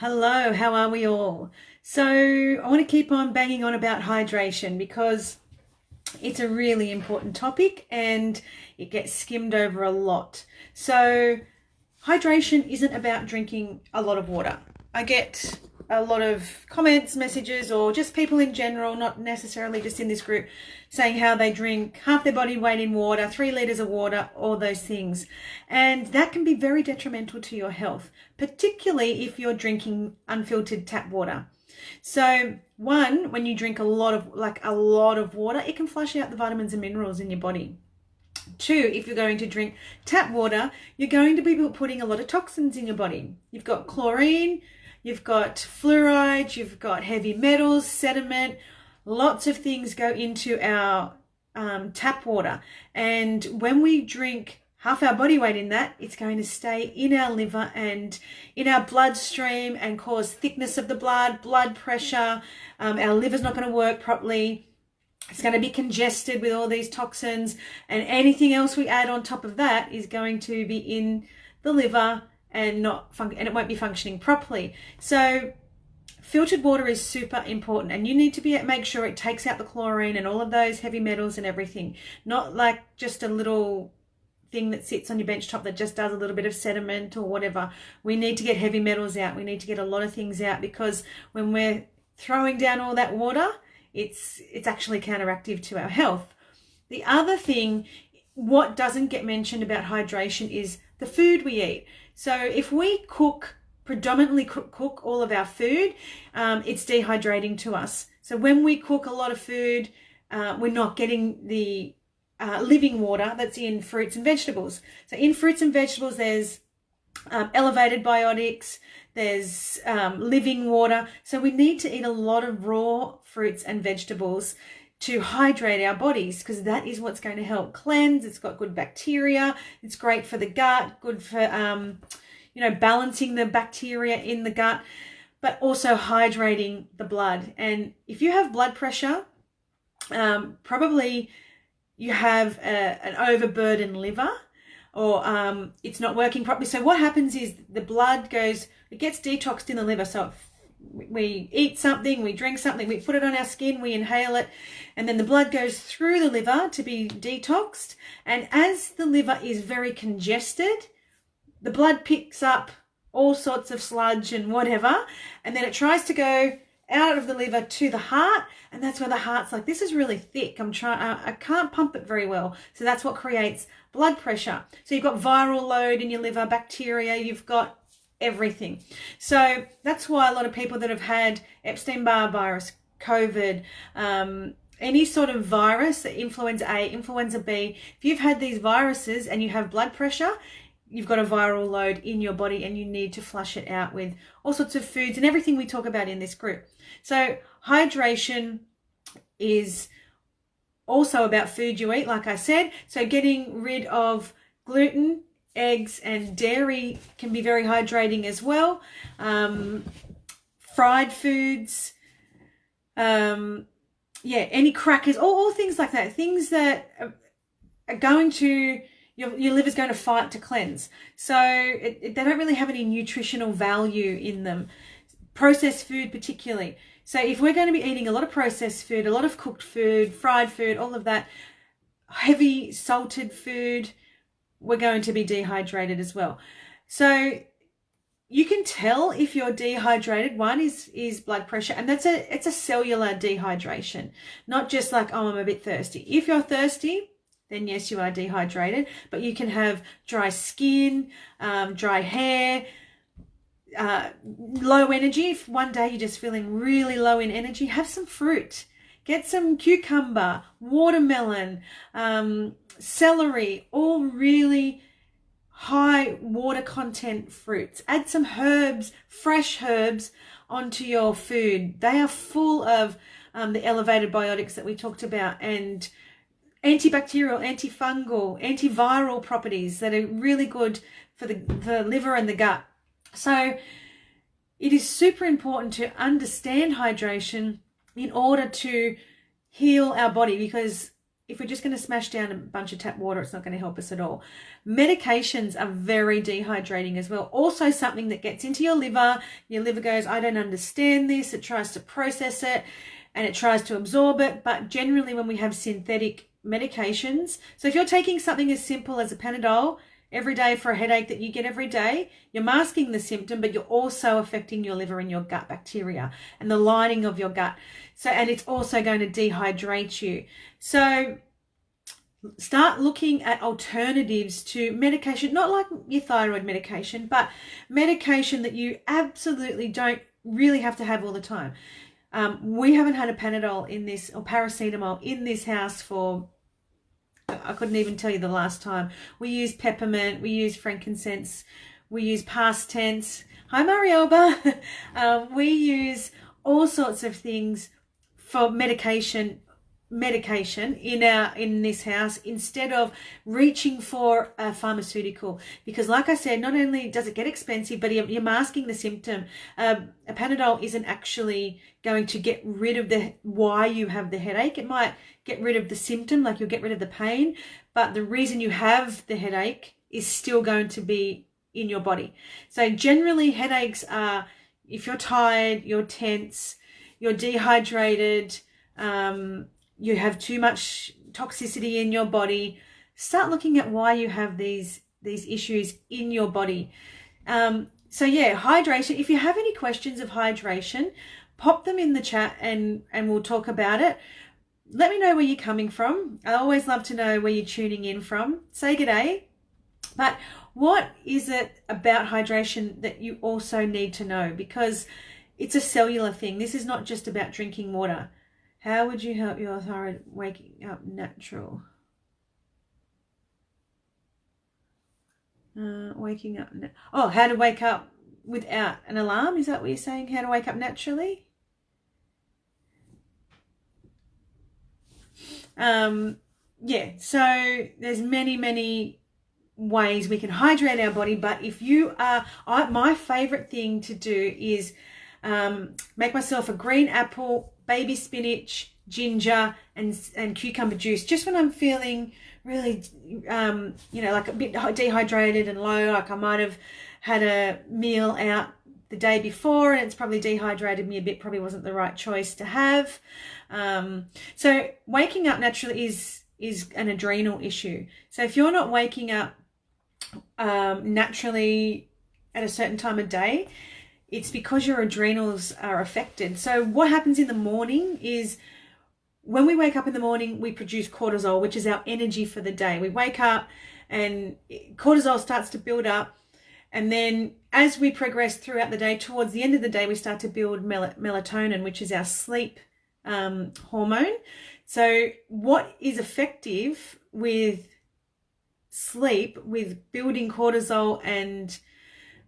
Hello, how are we all? So I want to keep on banging on about hydration because it's a really important topic and it gets skimmed over a lot. So hydration isn't about drinking a lot of water. I get a lot of comments, messages, or just people in general, not necessarily just in this group, saying how they drink half their body weight in water, 3 liters of water, all those things. And that can be very detrimental to your health, particularly if you're drinking unfiltered tap water. So one, when you drink a lot of water, it can flush out the vitamins and minerals in your body. Two, if you're going to drink tap water, you're going to be putting a lot of toxins in your body. You've got chlorine, you've got fluoride, you've got heavy metals, sediment, lots of things go into our tap water. And when we drink half our body weight in that, it's going to stay in our liver and in our bloodstream and cause thickness of the blood pressure. Our liver's not going to work properly. It's going to be congested with all these toxins, and anything else we add on top of that is going to be in the liver and it won't be functioning properly. So filtered water is super important, and you need to make sure it takes out the chlorine and all of those heavy metals and everything. Not like just a little thing that sits on your bench top that just does a little bit of sediment or whatever. We need to get heavy metals out. We need to get a lot of things out, because when we're throwing down all that water, it's actually counteractive to our health. The other thing, what doesn't get mentioned about hydration, is the food we eat. So if we predominantly cook all of our food, it's dehydrating to us. So when we cook a lot of food, we're not getting the living water that's in fruits and vegetables. So in fruits and vegetables, there's elevated biotics, there's living water. So we need to eat a lot of raw fruits and vegetables to hydrate our bodies, because that is what's going to help cleanse. It's got good bacteria. It's great for the gut, good for balancing the bacteria in the gut, but also hydrating the blood. And if you have blood pressure, probably you have an overburdened liver, or it's not working properly. So what happens is the blood it gets detoxed in the liver. So we eat something, we drink something, we put it on our skin, we inhale it, and then the blood goes through the liver to be detoxed. And as the liver is very congested, the blood picks up all sorts of sludge and whatever, and then it tries to go out of the liver to the heart, and that's where the heart's like, this is really thick, I can't pump it very well. So that's what creates blood pressure. So you've got viral load in your liver, bacteria, you've got everything. So that's why a lot of people that have had Epstein-Barr virus, COVID, any sort of virus, influenza A, influenza B, if you've had these viruses and you have blood pressure, you've got a viral load in your body, and you need to flush it out with all sorts of foods and everything we talk about in this group. So hydration is also about food you eat, like I said. So getting rid of gluten, eggs, and dairy can be very hydrating as well. Fried foods, any crackers, all things like that, things that are going to, your liver's going to fight to cleanse. So they don't really have any nutritional value in them. Processed food particularly. So if we're going to be eating a lot of processed food, a lot of cooked food, fried food, all of that, heavy salted food, we're going to be dehydrated as well. So you can tell if you're dehydrated. One is blood pressure, and it's a cellular dehydration, not just like, oh, I'm a bit thirsty. If you're thirsty, then yes, you are dehydrated, but you can have dry skin, dry hair, low energy. If one day you're just feeling really low in energy, have some fruit. Get some cucumber, watermelon, celery, all really high water content fruits. Add some herbs, fresh herbs, onto your food. They are full of the elevated biotics that we talked about, and antibacterial, antifungal, antiviral properties that are really good for the liver and the gut. So it is super important to understand hydration in order to heal our body, because if we're just going to smash down a bunch of tap water, it's not going to help us at all. Medications are very dehydrating as well. Also something that gets into your liver. Your liver goes, I don't understand this. It tries to process it and it tries to absorb it. But generally when we have synthetic medications, so if you're taking something as simple as a Panadol every day for a headache that you get every day, you're masking the symptom, but you're also affecting your liver and your gut bacteria and the lining of your gut. So, and it's also going to dehydrate you. So start looking at alternatives to medication, not like your thyroid medication, but medication that you absolutely don't really have to have all the time. We haven't had a Panadol in this, or paracetamol in this house for, I couldn't even tell you the last time. We use peppermint, we use frankincense, we use past tense. Hi, Marielba. We use all sorts of things for medication in this house instead of reaching for a pharmaceutical, because like I said, not only does it get expensive, but you're masking the symptom. A Panadol isn't actually going to get rid of the why you have the headache. It might get rid of the symptom, like you'll get rid of the pain, but the reason you have the headache is still going to be in your body. So generally headaches are if you're tired, you're tense, you're dehydrated, you have too much toxicity in your body. Start looking at why you have these issues in your body. So yeah, hydration. If you have any questions of hydration, pop them in the chat and we'll talk about it. Let me know where you're coming from. I always love to know where you're tuning in from. Say good day. But what is it about hydration that you also need to know? Because it's a cellular thing. This is not just about drinking water. How would you help your thyroid waking up natural? Waking up. How to wake up without an alarm? Is that what you're saying? How to wake up naturally? Yeah, so there's many ways we can hydrate our body, but if you are, my favorite thing to do is make myself a green apple, baby spinach, ginger, and cucumber juice, just when I'm feeling really, like a bit dehydrated and low, like I might have had a meal out the day before and it's probably dehydrated me a bit, probably wasn't the right choice to have. So waking up naturally is an adrenal issue. So if you're not waking up naturally at a certain time of day, it's because your adrenals are affected. So what happens in the morning is when we wake up in the morning, we produce cortisol, which is our energy for the day. We wake up and cortisol starts to build up. And then as we progress throughout the day, towards the end of the day, we start to build melatonin, which is our sleep hormone. So what is effective with sleep, with building cortisol and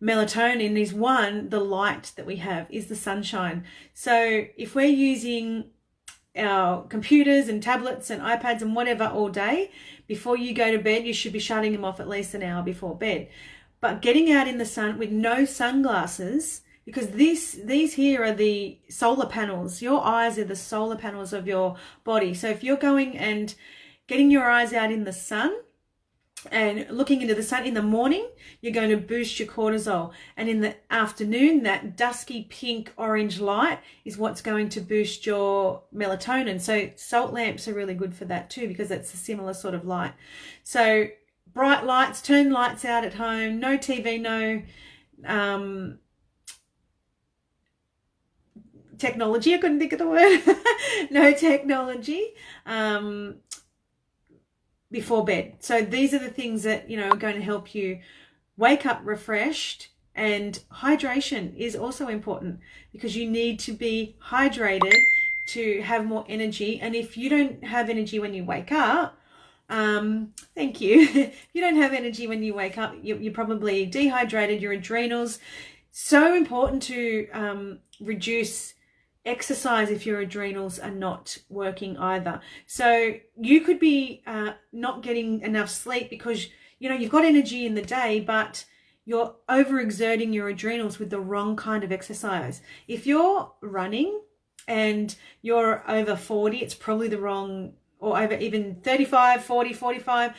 melatonin, is one, the light that we have is the sunshine. So if we're using our computers and tablets and iPads and whatever all day, before you go to bed, you should be shutting them off at least an hour before bed. But getting out in the sun with no sunglasses, because these here are the solar panels. Your eyes are the solar panels of your body. So if you're going and getting your eyes out in the sun and looking into the sun in the morning, you're going to boost your cortisol. And in the afternoon, that dusky pink orange light is what's going to boost your melatonin. So salt lamps are really good for that too, because that's a similar sort of light. So bright lights, turn lights out at home, no TV, no technology. I couldn't think of the word. No technology before bed. So these are the things that, are going to help you wake up refreshed. And hydration is also important, because you need to be hydrated to have more energy. And if you don't have energy when you wake up, thank you. If you don't have energy when you wake up, you're probably dehydrated, your adrenals. So important to reduce exercise if your adrenals are not working either. So you could be not getting enough sleep because you've got energy in the day, but you're overexerting your adrenals with the wrong kind of exercise. If you're running and you're over 40, it's probably the wrong or over even 35, 40, 45,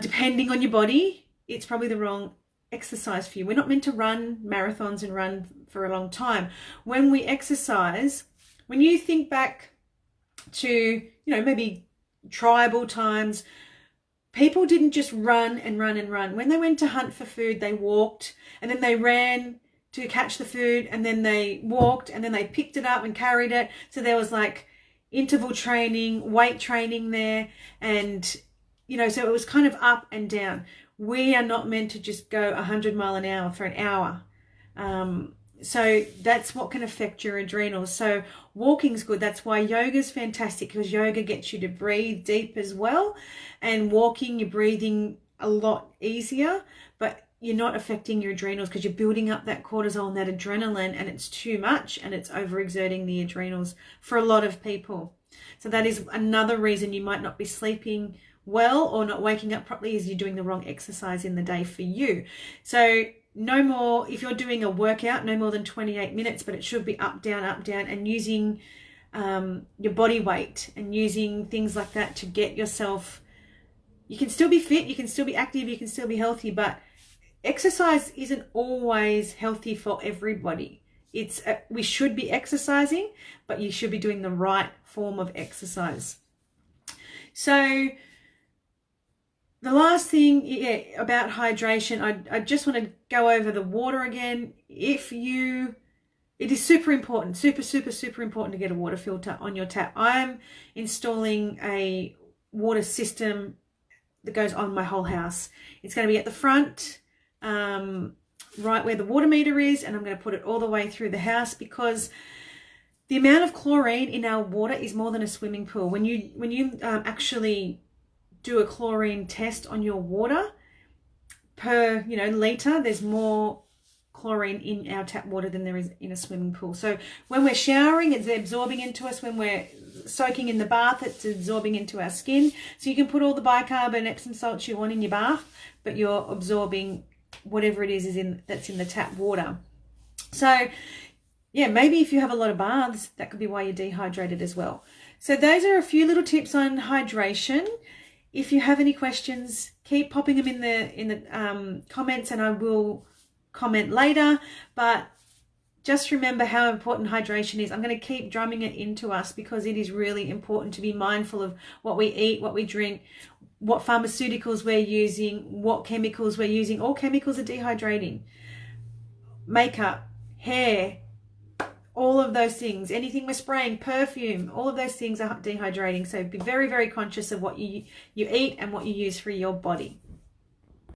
depending on your body, it's probably the wrong exercise for you. We're not meant to run marathons and run for a long time. When we exercise, when you think back to, maybe tribal times, people didn't just run and run and run. When they went to hunt for food, they walked, and then they ran to catch the food, and then they walked, and then they picked it up and carried it. So there was like interval training, weight training there, and so it was kind of up and down. We are not meant to just go 100 miles an hour for an hour. So that's what can affect your adrenals. So walking's good. That's why yoga's fantastic, because yoga gets you to breathe deep as well. And walking, you're breathing a lot easier, but you're not affecting your adrenals because you're building up that cortisol and that adrenaline, and it's too much, and it's overexerting the adrenals for a lot of people. So that is another reason you might not be sleeping well or not waking up properly, is you're doing the wrong exercise in the day for you. So no more, if you're doing a workout, no more than 28 minutes, but it should be up, down, and using your body weight and using things like that to get yourself, you can still be fit, you can still be active, you can still be healthy, but exercise isn't always healthy for everybody. We should be exercising, but you should be doing the right form of exercise. So the last thing about hydration, I just want to go over the water again. It is super important, super important to get a water filter on your tap. I'm installing a water system that goes on my whole house. It's going to be at the front, right where the water meter is, and I'm going to put it all the way through the house, because the amount of chlorine in our water is more than a swimming pool. When you actually do a chlorine test on your water per liter, there's more chlorine in our tap water than there is in a swimming pool. So when we're showering, it's absorbing into us. When we're soaking in the bath, it's absorbing into our skin. So you can put all the bicarb and Epsom salts you want in your bath, but you're absorbing whatever it is that's in the tap water. So yeah, maybe if you have a lot of baths, that could be why you're dehydrated as well. So those are a few little tips on hydration. If you have any questions, keep popping them in the comments, and I will comment later. But just remember how important hydration is. I'm going to keep drumming it into us, because it is really important to be mindful of what we eat, what we drink, what pharmaceuticals we're using, what chemicals we're using. All chemicals are dehydrating. Makeup, hair, all of those things, anything we're spraying, perfume, all of those things are dehydrating. So be very, very conscious of what you eat and what you use for your body.